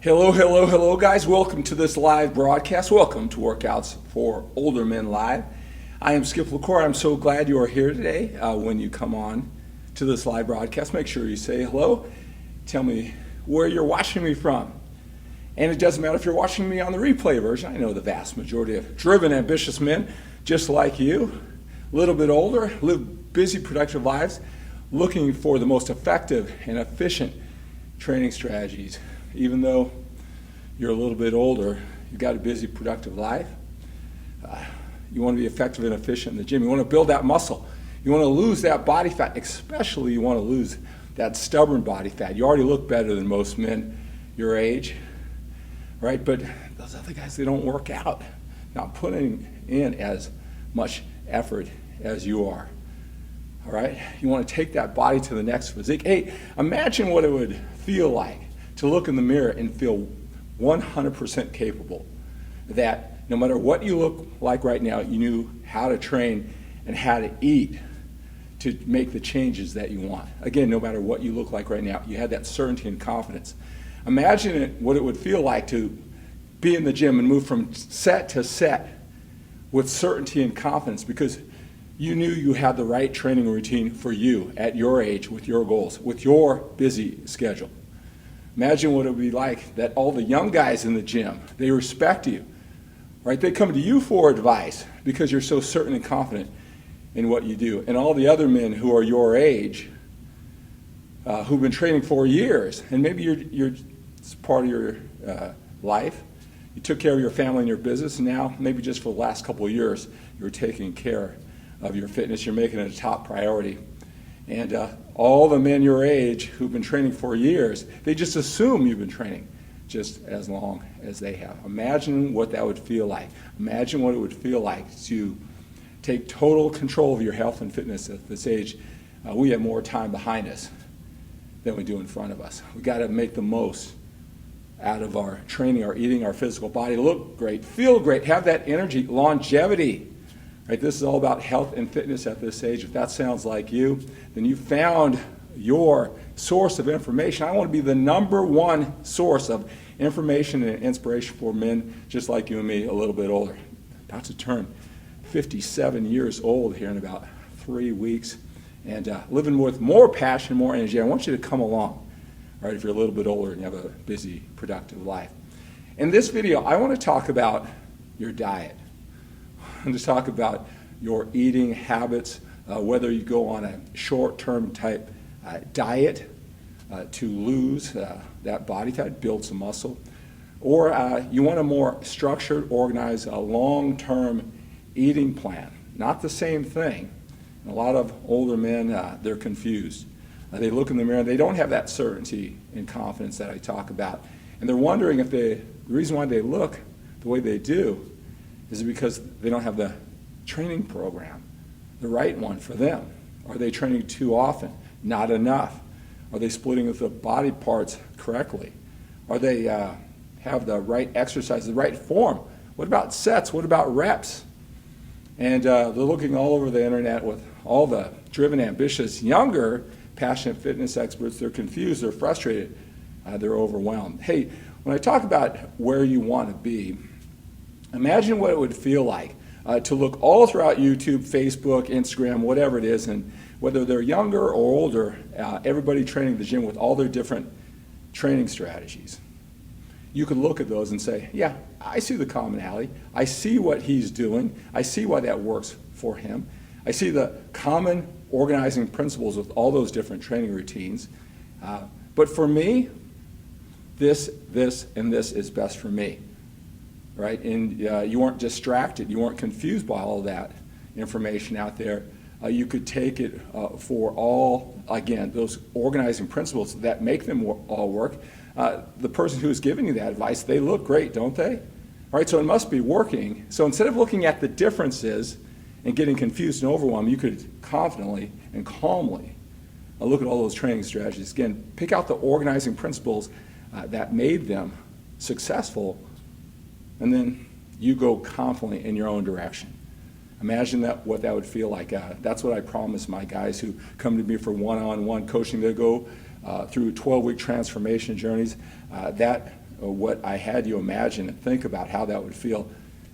Hello, hello, hello, guys. Welcome to this live broadcast. Welcome to Workouts for Older Men Live. I am Skip LaCour. I'm so glad you are here today. When you come on to this live broadcast, make sure you say hello. Tell me where you're watching me from. And it doesn't matter if you're watching me on the replay version. I know the vast majority of driven, ambitious men, just like you, a little bit older, live busy, productive lives, looking for the most effective and efficient training strategies. Even though you're a little bit older, you've got a busy, productive life. You want to be effective and efficient in the gym. You want to build that muscle. You want to lose that body fat, especially you want to lose that stubborn body fat. You already look better than most men your age, right? But those other guys, they don't work out, not putting in as much effort as you are. All right? You want to take that body to the next physique. Hey, imagine what it would feel like to look in the mirror and feel 100% capable that no matter what you look like right now, you knew how to train and how to eat to make the changes that you want. Again, no matter what you look like right now, you had that certainty and confidence. Imagine what it would feel like to be in the gym and move from set to set with certainty and confidence because you knew you had the right training routine for you at your age, with your goals, with your busy schedule. Imagine what it would be like that all the young guys in the gym, they respect you, right? They come to you for advice because you're so certain and confident in what you do. And all the other men who are your age, who've been training for years, and maybe it's part of your life, you took care of your family and your business, and now maybe just for the last couple of years, you're taking care of your fitness, you're making it a top priority. And all the men your age who've been training for years, they just assume you've been training just as long as they have. Imagine what that would feel like. Imagine what it would feel like to take total control of your health and fitness at this age. We have more time behind us than we do in front of us. We've got to make the most out of our training, our eating, our physical body, look great, feel great, have that energy, longevity. Right, this is all about health and fitness at this age. If that sounds like you, then you found your source of information. I want to be the number one source of information and inspiration for men just like you and me, a little bit older. About to turn 57 years old here in about 3 weeks and living with more passion, more energy. I want you to come along, right, if you're a little bit older and you have a busy, productive life. In this video, I want to talk about your diet. And to talk about your eating habits, whether you go on a short-term type diet to lose that body fat, build some muscle, or you want a more structured, organized, long-term eating plan. Not the same thing. And a lot of older men, they're confused. They look in the mirror, they don't have that certainty and confidence that I talk about. And they're wondering if the reason why they look the way they do is because they don't have the training program, the right one for them. Are they training too often? Not enough. Are they splitting the body parts correctly? Are they have the right exercise, the right form? What about sets? What about reps? And they're looking all over the internet with all the driven, ambitious, younger, passionate fitness experts. They're confused, they're frustrated, they're overwhelmed. Hey, when I talk about where you want to be, imagine what it would feel like to look all throughout YouTube, Facebook, Instagram, whatever it is, and whether they're younger or older, everybody training the gym with all their different training strategies. You could look at those and say, yeah, I see the commonality. I see what he's doing. I see why that works for him. I see the common organizing principles with all those different training routines. But for me, this, and this is best for me. Right, and you weren't distracted, you weren't confused by all that information out there. You could take it for all, again, those organizing principles that make them all work. The person who is giving you that advice, they look great, don't they? All right, so it must be working. So instead of looking at the differences and getting confused and overwhelmed, you could confidently and calmly look at all those training strategies. Again, pick out the organizing principles that made them successful, and then you go confidently in your own direction. Imagine what that would feel like. That's what I promise my guys who come to me for one-on-one coaching. They go through 12-week transformation journeys. That what I had you imagine and think about how that would feel,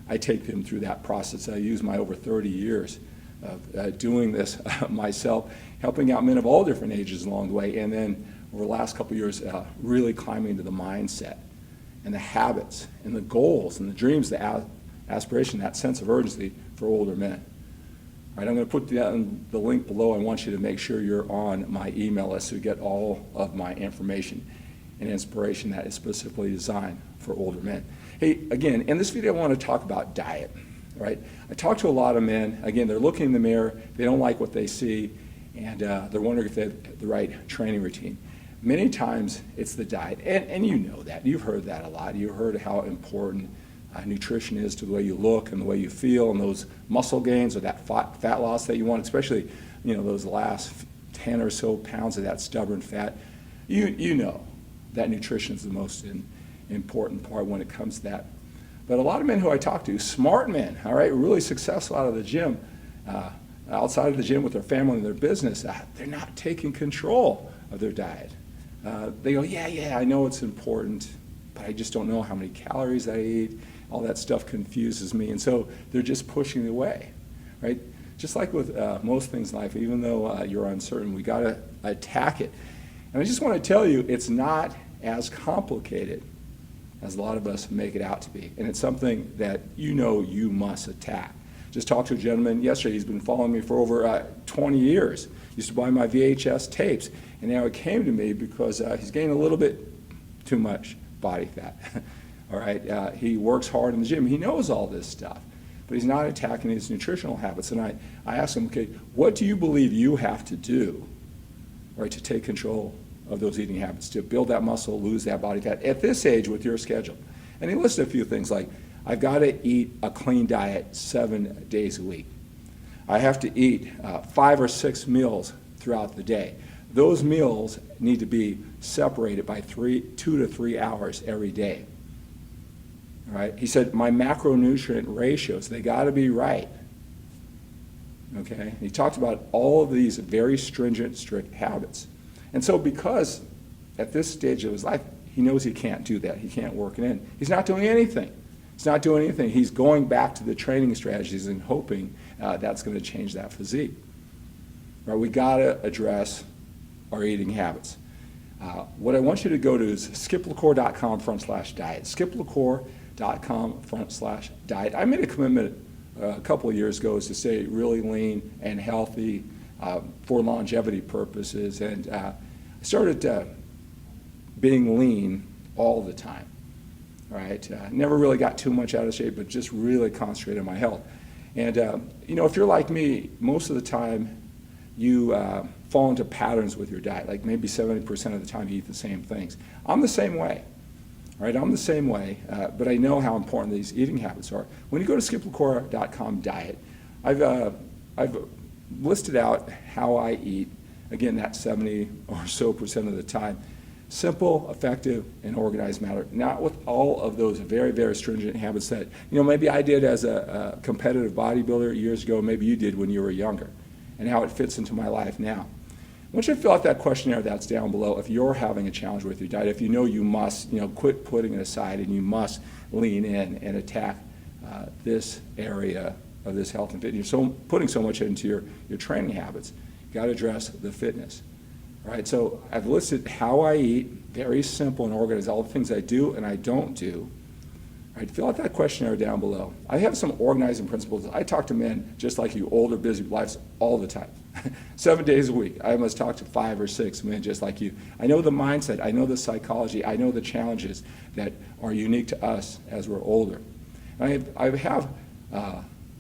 I take them through that process. I use my over 30 years of doing this myself, helping out men of all different ages along the way, and then over the last couple of years, really climbing into the mindset and the habits and the goals and the dreams, the aspiration, that sense of urgency for older men. All right, I'm going to put the link below. I want you to make sure you're on my email list so you get all of my information and inspiration that is specifically designed for older men. Hey, again, in this video I want to talk about diet. Right? I talk to a lot of men. Again, they're looking in the mirror, they don't like what they see, and they're wondering if they have the right training routine. Many times it's the diet, and you know that. You've heard that a lot. You've heard how important nutrition is to the way you look and the way you feel and those muscle gains or that fat loss that you want, especially those last 10 or so pounds of that stubborn fat. You know that nutrition is the most important part when it comes to that. But a lot of men who I talk to, smart men, all right, really successful out of the gym, outside of the gym with their family and their business, they're not taking control of their diet. They go, yeah, I know it's important, but I just don't know how many calories I eat. All that stuff confuses me, and so they're just pushing it away, right? Just like with most things in life, even though you're uncertain, we got to attack it. And I just want to tell you, it's not as complicated as a lot of us make it out to be. And it's something that you must attack. Just talked to a gentleman yesterday. He's been following me for over 20 years. Used to buy my VHS tapes. And now it came to me because he's gaining a little bit too much body fat. All right. He works hard in the gym. He knows all this stuff. But he's not attacking his nutritional habits. And I asked him, okay, what do you believe you have to do, right, to take control of those eating habits, to build that muscle, lose that body fat at this age with your schedule? And he listed a few things like, I've got to eat a clean diet 7 days a week. I have to eat 5 or 6 meals throughout the day. Those meals need to be separated by 2 to 3 hours every day. All right? He said, my macronutrient ratios, they got to be right. Okay? He talked about all of these very stringent, strict habits. And so because at this stage of his life, he knows he can't do that. He can't work it in. He's not doing anything. He's not doing anything. He's going back to the training strategies and hoping that's going to change that physique. Right? We got to address our eating habits. What I want you to go to is skiplacour.com/diet. skiplacour.com/diet. I made a commitment a couple of years ago is to stay really lean and healthy for longevity purposes, and I started being lean all the time. Right? Never really got too much out of shape, but just really concentrated on my health. And if you're like me, most of the time you fall into patterns with your diet. Like maybe 70% of the time you eat the same things. I'm the same way. Right? I'm the same way, but I know how important these eating habits are. When you go to skiplacour.com/diet, I've listed out how I eat. Again, that 70 or so percent of the time. Simple, effective, and organized manner. Not with all of those very, very stringent habits that maybe I did as a competitive bodybuilder years ago. Maybe you did when you were younger, and how it fits into my life now. I want you to fill out that questionnaire that's down below if you're having a challenge with your diet. If you know you must, quit putting it aside and you must lean in and attack this area of this health and fitness. You're putting so much into your training habits. You got to address the fitness. All right, so I've listed how I eat, very simple and organized, all the things I do and I don't do. All right, fill out that questionnaire down below. I have some organizing principles. I talk to men just like you, older, busy lives all the time. 7 days a week. I must talk to 5 or 6 men just like you. I know the mindset, I know the psychology, I know the challenges that are unique to us as we're older. And I have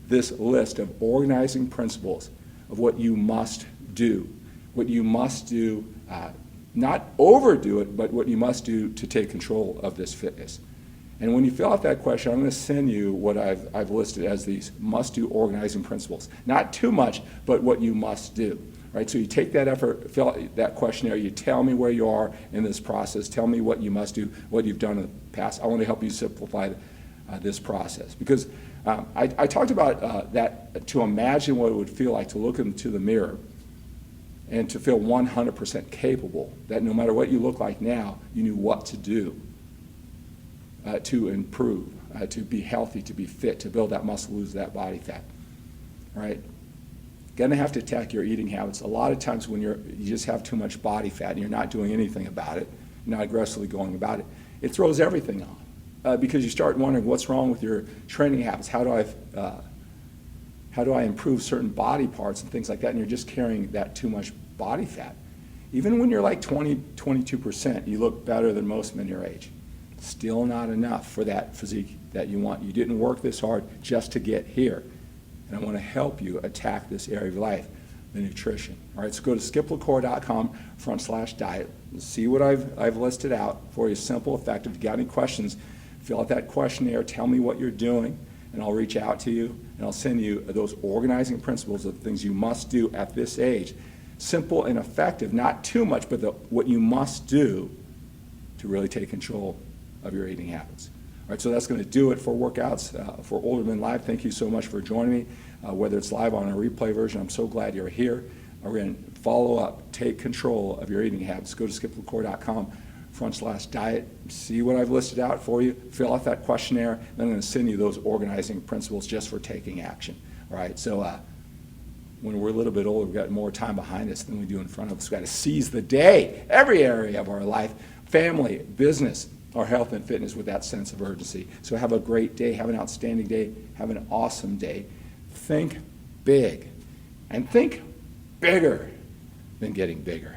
this list of organizing principles of what you must do. What you must do, not overdo it, but what you must do to take control of this fitness. And when you fill out that question, I'm going to send you what I've listed as these must-do organizing principles. Not too much, but what you must do. Right? So you take that effort, fill out that questionnaire, you tell me where you are in this process, tell me what you must do, what you've done in the past. I want to help you simplify this process. Because I talked about that to imagine what it would feel like to look into the mirror and to feel 100% capable, that no matter what you look like now, you knew what to do. to improve, to be healthy, to be fit, to build that muscle, lose that body fat, right? Going to have to attack your eating habits. A lot of times when you just have too much body fat and you're not doing anything about it, you're not aggressively going about it, it throws everything on because you start wondering what's wrong with your training habits. How do I improve certain body parts and things like that? And you're just carrying that too much body fat. Even when you're like 22%, you look better than most men your age. Still not enough for that physique that you want. You didn't work this hard just to get here. And I want to help you attack this area of your life, the nutrition. All right, so go to skiplacour.com/diet. See what I've listed out for you. Simple, effective. If you got any questions, fill out that questionnaire. Tell me what you're doing, and I'll reach out to you, and I'll send you those organizing principles of things you must do at this age. Simple and effective, not too much, but what you must do to really take control of your eating habits. All right, so that's going to do it for Workouts for Older Men Live. Thank you so much for joining me, whether it's live on a replay version. I'm so glad you're here. We're going to follow up, take control of your eating habits. Go to skiplacour.com/diet. See what I've listed out for you. Fill out that questionnaire. Then I'm going to send you those organizing principles just for taking action. All right, so when we're a little bit older, we've got more time behind us than we do in front of us. We've got to seize the day, every area of our life, family, business, our health and fitness with that sense of urgency. So have a great day, have an outstanding day, have an awesome day. Think big and think bigger than getting bigger.